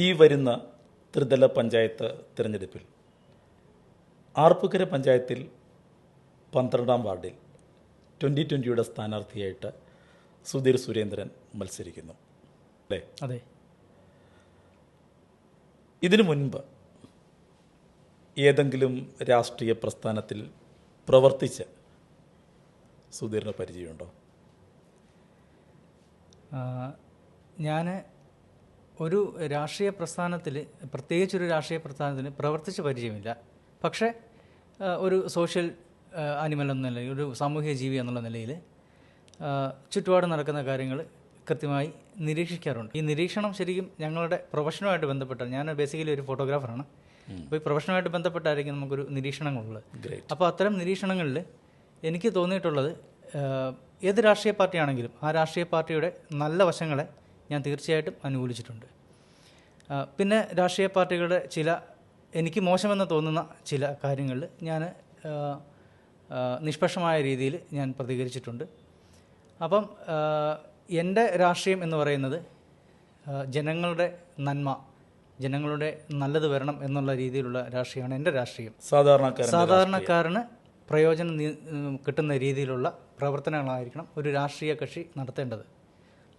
ഈ വരുന്ന ത്രിതല പഞ്ചായത്ത് തിരഞ്ഞെടുപ്പിൽ ആർപ്പൂക്കര പഞ്ചായത്തിൽ 12-ാം വാർഡിൽ 2020 സ്ഥാനാർത്ഥിയായിട്ട് സുധീർ സുരേന്ദ്രൻ മത്സരിക്കുന്നു അല്ലേ? അതെ. ഇതിനു മുൻപ് ഏതെങ്കിലും രാഷ്ട്രീയ പ്രസ്ഥാനത്തിൽ പ്രവർത്തിച്ച സുധീറിന് പരിചയമുണ്ടോ? ഞാൻ ഒരു രാഷ്ട്രീയ പ്രസ്ഥാനത്തിൽ, പ്രത്യേകിച്ചൊരു രാഷ്ട്രീയ പ്രസ്ഥാനത്തിന് പ്രവർത്തിച്ച പരിചയമില്ല. പക്ഷേ ഒരു സോഷ്യൽ ആനിമൽ എന്ന നിലയിൽ, ഒരു സാമൂഹിക ജീവി എന്നുള്ള നിലയിൽ ചുറ്റുപാട് നടക്കുന്ന കാര്യങ്ങൾ കൃത്യമായി നിരീക്ഷിക്കാറുണ്ട്. ഈ നിരീക്ഷണം ശരിക്കും ഞങ്ങളുടെ പ്രൊഫഷനുമായിട്ട് ബന്ധപ്പെട്ടാണ്. ഞാൻ ബേസിക്കലി ഒരു ഫോട്ടോഗ്രാഫറാണ്. അപ്പോൾ ഈ പ്രൊഫഷനുമായിട്ട് ബന്ധപ്പെട്ടായിരിക്കും നമുക്കൊരു നിരീക്ഷണങ്ങളുള്ളത്. അപ്പോൾ അത്തരം നിരീക്ഷണങ്ങളിൽ എനിക്ക് തോന്നിയിട്ടുള്ളത്, ഏത് രാഷ്ട്രീയ പാർട്ടിയാണെങ്കിലും ആ രാഷ്ട്രീയ പാർട്ടിയുടെ നല്ല വശങ്ങളെ ഞാൻ തീർച്ചയായിട്ടും അനുകൂലിച്ചിട്ടുണ്ട്. പിന്നെ രാഷ്ട്രീയ പാർട്ടികളുടെ ചില എനിക്ക് മോശമെന്ന് തോന്നുന്ന ചില കാര്യങ്ങളിൽ ഞാൻ നിഷ്പക്ഷമായ രീതിയിൽ ഞാൻ പ്രതികരിച്ചിട്ടുണ്ട്. അപ്പം എൻ്റെ രാഷ്ട്രീയം എന്ന് പറയുന്നത് ജനങ്ങളുടെ ജനങ്ങളുടെ നല്ലത് വരണം എന്നുള്ള രീതിയിലുള്ള രാഷ്ട്രീയമാണ് എൻ്റെ രാഷ്ട്രീയം. സാധാരണക്കാരന് പ്രയോജനം കിട്ടുന്ന രീതിയിലുള്ള പ്രവർത്തനങ്ങളായിരിക്കണം ഒരു രാഷ്ട്രീയ കക്ഷി നടത്തേണ്ടത്.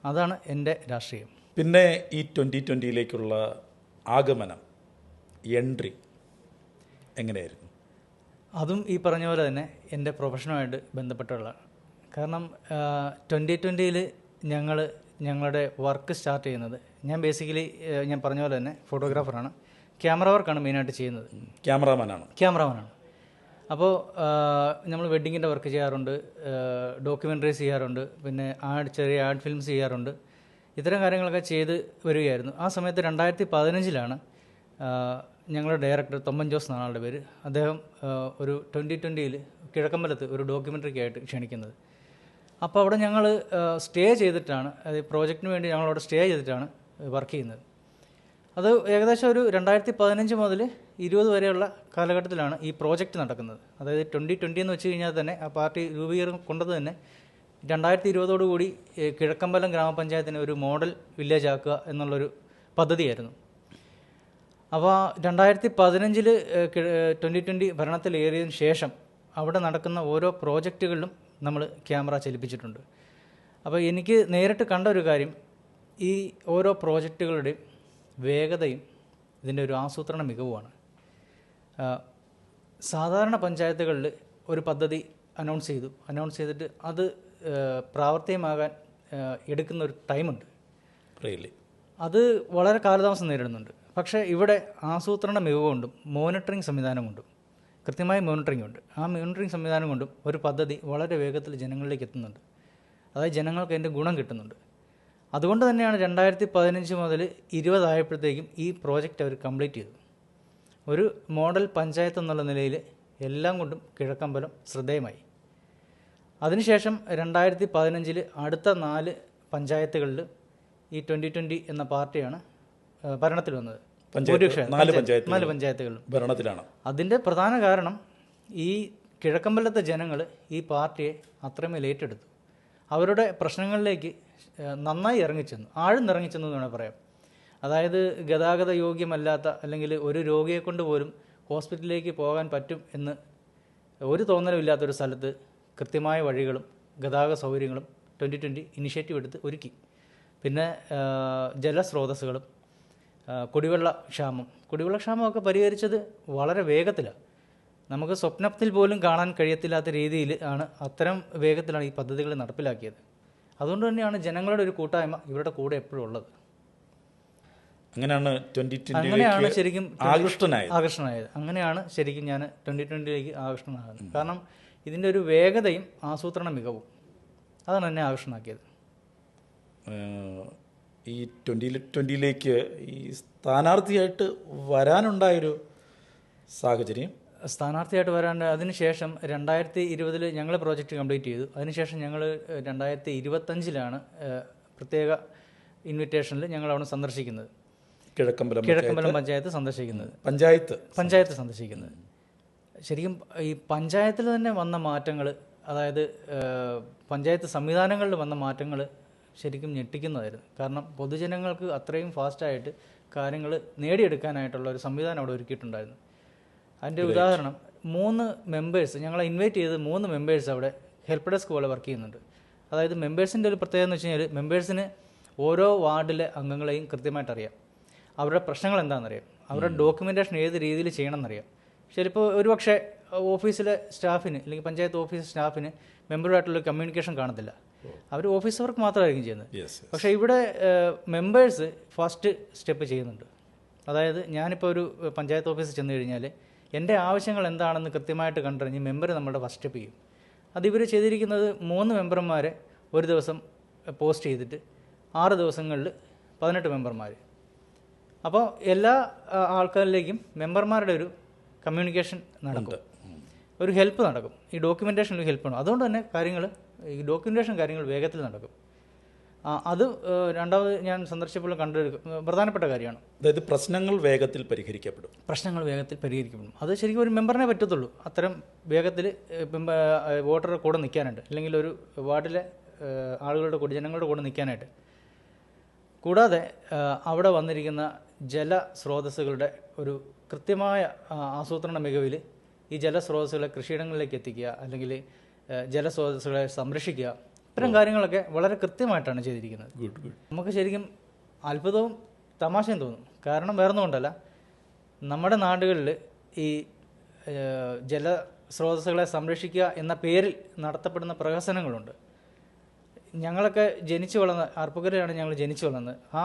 അതാണ് എൻ്റെ രാഷ്ട്രീയം. പിന്നെ ഈ 2020 ആഗമനം, എൻട്രി എങ്ങനെയായിരുന്നു? അതും ഈ പറഞ്ഞ പോലെ തന്നെ എൻ്റെ പ്രൊഫഷനുമായിട്ട് ബന്ധപ്പെട്ടുള്ളതാണ്. കാരണം 2020 ഞങ്ങളുടെ വർക്ക് സ്റ്റാർട്ട് ചെയ്യുന്നത്, ഞാൻ ബേസിക്കലി ഞാൻ പറഞ്ഞ പോലെ തന്നെ ഫോട്ടോഗ്രാഫറാണ്. ക്യാമറ വർക്കാണ് മെയിനായിട്ട് ചെയ്യുന്നത്. ക്യാമറാമാനാണ്. അപ്പോൾ നമ്മൾ വെഡ്ഡിങ്ങിൻ്റെ വർക്ക് ചെയ്യാറുണ്ട്, ഡോക്യുമെൻ്ററീസ് ചെയ്യാറുണ്ട്, പിന്നെ ചെറിയ ആഡ് ഫിലിംസ് ചെയ്യാറുണ്ട്. ഇത്തരം കാര്യങ്ങളൊക്കെ ചെയ്ത് വരികയായിരുന്നു. ആ സമയത്ത് 2015 ഞങ്ങളുടെ ഡയറക്ടർ തൊമ്മൻ ജോസ് എന്നാണ് ആളുടെ പേര്. അദ്ദേഹം ഒരു 2020 കിഴക്കമ്പലത്ത് ഒരു ഡോക്യുമെൻ്ററിക്കായിട്ട് ക്ഷണിക്കുന്നത്. അപ്പോൾ അവിടെ ഞങ്ങൾ സ്റ്റേ ചെയ്തിട്ടാണ്, അത് പ്രോജക്റ്റിന് വേണ്ടി ഞങ്ങളവിടെ സ്റ്റേ ചെയ്തിട്ടാണ് വർക്ക് ചെയ്യുന്നത്. അത് ഏകദേശം ഒരു 2015 മുതൽ 20 വരെയുള്ള കാലഘട്ടത്തിലാണ് ഈ പ്രോജക്റ്റ് നടക്കുന്നത്. അതായത് 2020 എന്ന് വെച്ച് കഴിഞ്ഞാൽ തന്നെ ആ പാർട്ടി രൂപീകരണം കൊണ്ടത് തന്നെ 2020 കിഴക്കമ്പലം ഗ്രാമപഞ്ചായത്തിനെ ഒരു മോഡൽ വില്ലേജ് ആക്കുക എന്നുള്ളൊരു പദ്ധതിയായിരുന്നു. അപ്പോൾ 2015 2020 ഭരണത്തിലേറിയതിനു ശേഷം അവിടെ നടക്കുന്ന ഓരോ പ്രോജക്റ്റുകളിലും നമ്മൾ ക്യാമറ ചലിപ്പിച്ചിട്ടുണ്ട്. അപ്പോൾ എനിക്ക് നേരിട്ട് കണ്ട ഒരു കാര്യം, ഈ ഓരോ പ്രോജക്റ്റുകളുടെയും വേഗതയും ഇതിൻ്റെ ഒരു ആസൂത്രണ മികവുമാണ്. സാധാരണ പഞ്ചായത്തുകളിൽ ഒരു പദ്ധതി അനൗൺസ് ചെയ്തിട്ട് അത് പ്രാവർത്തികമാകാൻ എടുക്കുന്ന ഒരു ടൈമുണ്ട്. അത് വളരെ കാലതാമസം നേരിടുന്നുണ്ട്. പക്ഷേ ഇവിടെ ആസൂത്രണ മികവ് കൊണ്ടും മോണിറ്ററിംഗ് സംവിധാനം കൊണ്ടും, കൃത്യമായ മോണിറ്ററിംഗ് ഉണ്ട്, ആ മോണിറ്ററിംഗ് സംവിധാനം കൊണ്ടും ഒരു പദ്ധതി വളരെ വേഗത്തിൽ ജനങ്ങളിലേക്ക് എത്തുന്നുണ്ട്. അതായത് ജനങ്ങൾക്ക് അതിൻ്റെ ഗുണം കിട്ടുന്നുണ്ട്. അതുകൊണ്ട് തന്നെയാണ് 2015 മുതൽ 20 ആയപ്പോഴത്തേക്കും ഈ പ്രോജക്റ്റ് അവർ കംപ്ലീറ്റ് ചെയ്തു. ഒരു മോഡൽ പഞ്ചായത്ത് എന്നുള്ള നിലയിൽ എല്ലാം കൊണ്ടും കിഴക്കമ്പലം ശ്രദ്ധേയമായി. അതിനുശേഷം 2015 അടുത്ത 4 പഞ്ചായത്തുകളിൽ ഈ 2020 എന്ന പാർട്ടിയാണ് ഭരണത്തിൽ വന്നത്. 4 പഞ്ചായത്തുകളിലും ഭരണത്തിലാണ്. അതിൻ്റെ പ്രധാന കാരണം ഈ കിഴക്കമ്പലത്തെ ജനങ്ങൾ ഈ പാർട്ടിയെ അത്രമേൽ ഏറ്റെടുത്തു. അവരുടെ പ്രശ്നങ്ങളിലേക്ക് നന്നായി ഇറങ്ങിച്ചെന്നു, ആഴ്ന്നിറങ്ങിച്ചെന്നു എന്ന് വേണമെങ്കിൽ പറയാം. അതായത് ഗതാഗത യോഗ്യമല്ലാത്ത, അല്ലെങ്കിൽ ഒരു രോഗിയെ കൊണ്ട് പോലും ഹോസ്പിറ്റലിലേക്ക് പോകാൻ പറ്റും എന്ന് ഒരു തോന്നലുമില്ലാത്തൊരു സ്ഥലത്ത് കൃത്യമായ വഴികളും ഗതാഗത സൗകര്യങ്ങളും 2020 ഇനിഷ്യേറ്റീവ് എടുത്ത് ഒരുക്കി. പിന്നെ ജലസ്രോതസ്സുകളും കുടിവെള്ളക്ഷാമമൊക്കെ പരിഹരിച്ചത് വളരെ വേഗത്തിലാണ്. നമുക്ക് സ്വപ്നത്തിൽ പോലും കാണാൻ കഴിയത്തില്ലാത്ത രീതിയിൽ ആണ്, അത്തരം വേഗത്തിലാണ് ഈ പദ്ധതികൾ നടപ്പിലാക്കിയത്. അതുകൊണ്ട് തന്നെയാണ് ജനങ്ങളുടെ ഒരു കൂട്ടായ്മ ഇവരുടെ കൂടെ എപ്പോഴും ഉള്ളത്. അങ്ങനെയാണ് ശരിക്കും ആകർഷണമായത്. അങ്ങനെയാണ് ശരിക്കും ഞാൻ 2020 ആകർഷണമാകുന്നത്. കാരണം ഇതിൻ്റെ ഒരു വേഗതയും ആസൂത്രണ മികവും, അതാണ് എന്നെ ആകർഷണമാക്കിയത്. ഈ 2020 ഈ സ്ഥാനാർത്ഥിയായിട്ട് വരാനുണ്ടായൊരു സാഹചര്യം, സ്ഥാനാർത്ഥിയായിട്ട് വരാൻ അതിനുശേഷം 2020 ഞങ്ങൾ പ്രോജക്റ്റ് കംപ്ലീറ്റ് ചെയ്തു. അതിനുശേഷം ഞങ്ങൾ 2025 പ്രത്യേക ഇൻവിറ്റേഷനിൽ ഞങ്ങൾ അവിടെ സന്ദർശിക്കുന്നത്, കിഴക്കമ്പലം പഞ്ചായത്ത് സന്ദർശിക്കുന്നത്, പഞ്ചായത്ത് സന്ദർശിക്കുന്നത്. ശരിക്കും ഈ പഞ്ചായത്തിൽ തന്നെ വന്ന മാറ്റങ്ങൾ, അതായത് പഞ്ചായത്ത് സംവിധാനങ്ങളിൽ വന്ന മാറ്റങ്ങൾ ശരിക്കും ഞെട്ടിക്കുന്നതായിരുന്നു. കാരണം പൊതുജനങ്ങൾക്ക് അത്രയും ഫാസ്റ്റായിട്ട് കാര്യങ്ങൾ നേടിയെടുക്കാനായിട്ടുള്ള ഒരു സംവിധാനം അവിടെ ഒരുക്കിയിട്ടുണ്ടായിരുന്നു. അതിൻ്റെ ഉദാഹരണം 3 മെമ്പേഴ്സ്, ഞങ്ങളെ ഇൻവൈറ്റ് ചെയ്ത് 3 മെമ്പേഴ്സ് അവിടെ ഹെൽപ്പ് ഡെസ്ക് പോലെ വർക്ക് ചെയ്യുന്നുണ്ട്. അതായത് മെമ്പേഴ്സിൻ്റെ ഒരു പ്രത്യേകത എന്ന് വെച്ച് കഴിഞ്ഞാൽ മെമ്പേഴ്സിന് ഓരോ വാർഡിലെ അംഗങ്ങളെയും കൃത്യമായിട്ട് അറിയാം, അവരുടെ പ്രശ്നങ്ങൾ എന്താണെന്നറിയാം, അവരുടെ ഡോക്യുമെൻറ്റേഷൻ ഏത് രീതിയിൽ ചെയ്യണമെന്നറിയാം. ചിലപ്പോൾ ഒരുപക്ഷെ ഓഫീസിലെ സ്റ്റാഫിന് അല്ലെങ്കിൽ പഞ്ചായത്ത് ഓഫീസ് സ്റ്റാഫിന് മെമ്പറുമായിട്ടുള്ള കമ്മ്യൂണിക്കേഷൻ കാണത്തില്ല, അവർ ഓഫീസ് വർക്ക് മാത്രമായിരിക്കും ചെയ്യുന്നത്. പക്ഷേ ഇവിടെ മെമ്പേഴ്സ് ഫസ്റ്റ് സ്റ്റെപ്പ് ചെയ്യുന്നുണ്ട്. അതായത് ഞാനിപ്പോൾ ഒരു പഞ്ചായത്ത് ഓഫീസിൽ ചെന്ന് കഴിഞ്ഞാൽ എൻ്റെ ആവശ്യങ്ങൾ എന്താണെന്ന് കൃത്യമായിട്ട് കണ്ടറിഞ്ഞ് മെമ്പർ നമ്മുടെ ഫസ്റ്റ് സ്റ്റെപ്പ് ചെയ്യും. അതിവർ ചെയ്തിരിക്കുന്നത് 3 മെമ്പർമാരെ ഒരു ദിവസം പോസ്റ്റ് ചെയ്തിട്ട് 6 ദിവസങ്ങളിൽ 18 മെമ്പർമാർ. അപ്പോൾ എല്ലാ ആൾക്കാരിലേക്കും മെമ്പർമാരുടെ ഒരു കമ്മ്യൂണിക്കേഷൻ നടക്കും, ഒരു ഹെൽപ്പ് നടക്കും. ഈ ഡോക്യുമെൻറ്റേഷനിൽ ഹെൽപ്പ് ആണ്. അതുകൊണ്ട് തന്നെ ഈ ഡോക്യുമെൻറ്റേഷൻ കാര്യങ്ങൾ വേഗത്തിൽ നടക്കും. അത് രണ്ടാമത് ഞാൻ സന്ദർശിച്ചപ്പോൾ പ്രധാനപ്പെട്ട കാര്യമാണ്. അതായത് പ്രശ്നങ്ങൾ വേഗത്തിൽ പരിഹരിക്കപ്പെടും. അത് ശരിക്കും ഒരു മെമ്പറിനെ പറ്റത്തുള്ളൂ അത്തരം വേഗത്തിൽ വോട്ടറുടെ കൂടെ നിൽക്കാനായിട്ട്, അല്ലെങ്കിൽ ഒരു വാർഡിലെ ആളുകളുടെ കൂടെ, ജനങ്ങളുടെ കൂടെ നിൽക്കാനായിട്ട്. കൂടാതെ അവിടെ വന്നിരിക്കുന്ന ജലസ്രോതസ്സുകളുടെ ഒരു കൃത്യമായ ആസൂത്രണ മികവിൽ ഈ ജലസ്രോതസ്സുകളെ കൃഷിയിടങ്ങളിലേക്ക് എത്തിക്കുക, അല്ലെങ്കിൽ ജലസ്രോതസ്സുകളെ സംരക്ഷിക്കുക, ഇത്തരം കാര്യങ്ങളൊക്കെ വളരെ കൃത്യമായിട്ടാണ് ചെയ്തിരിക്കുന്നത്. നമുക്ക് ശരിക്കും അത്ഭുതവും തമാശയും തോന്നും. കാരണം വേറൊന്നും കൊണ്ടല്ല, നമ്മുടെ നാടുകളിൽ ഈ ജലസ്രോതസ്സുകളെ സംരക്ഷിക്കുക എന്ന പേരിൽ നടത്തപ്പെടുന്ന പ്രഹസനങ്ങളുണ്ട്. ഞങ്ങളൊക്കെ ജനിച്ചു വളർന്ന അർപ്പുകരയാണ് ഞങ്ങൾ ജനിച്ചു വളർന്നത്. ആ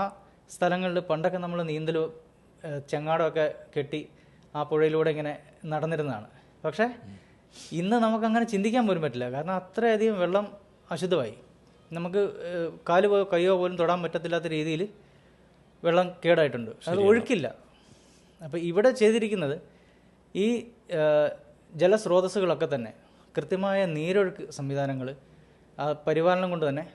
സ്ഥലങ്ങളിൽ പണ്ടൊക്കെ നമ്മൾ നീന്തലും ചെങ്ങാടമൊക്കെ കെട്ടി ആ പുഴയിലൂടെ ഇങ്ങനെ നടന്നിരുന്നതാണ്. പക്ഷേ ഇന്ന് നമുക്കങ്ങനെ ചിന്തിക്കാൻ പോലും പറ്റില്ല. കാരണം അത്രയധികം വെള്ളം അശുദ്ധമായി, നമുക്ക് കയ്യോ പോലും തൊടാൻ പറ്റത്തില്ലാത്ത രീതിയിൽ വെള്ളം കേടായിട്ടുണ്ട്, അത് ഒഴുക്കില്ല. അപ്പോൾ ഇവിടെ ചെയ്തിരിക്കുന്നത് ഈ ജലസ്രോതസ്സുകളൊക്കെ തന്നെ കൃത്യമായ നീരൊഴുക്ക് സംവിധാനങ്ങൾ, പരിപാലനം കൊണ്ട് തന്നെ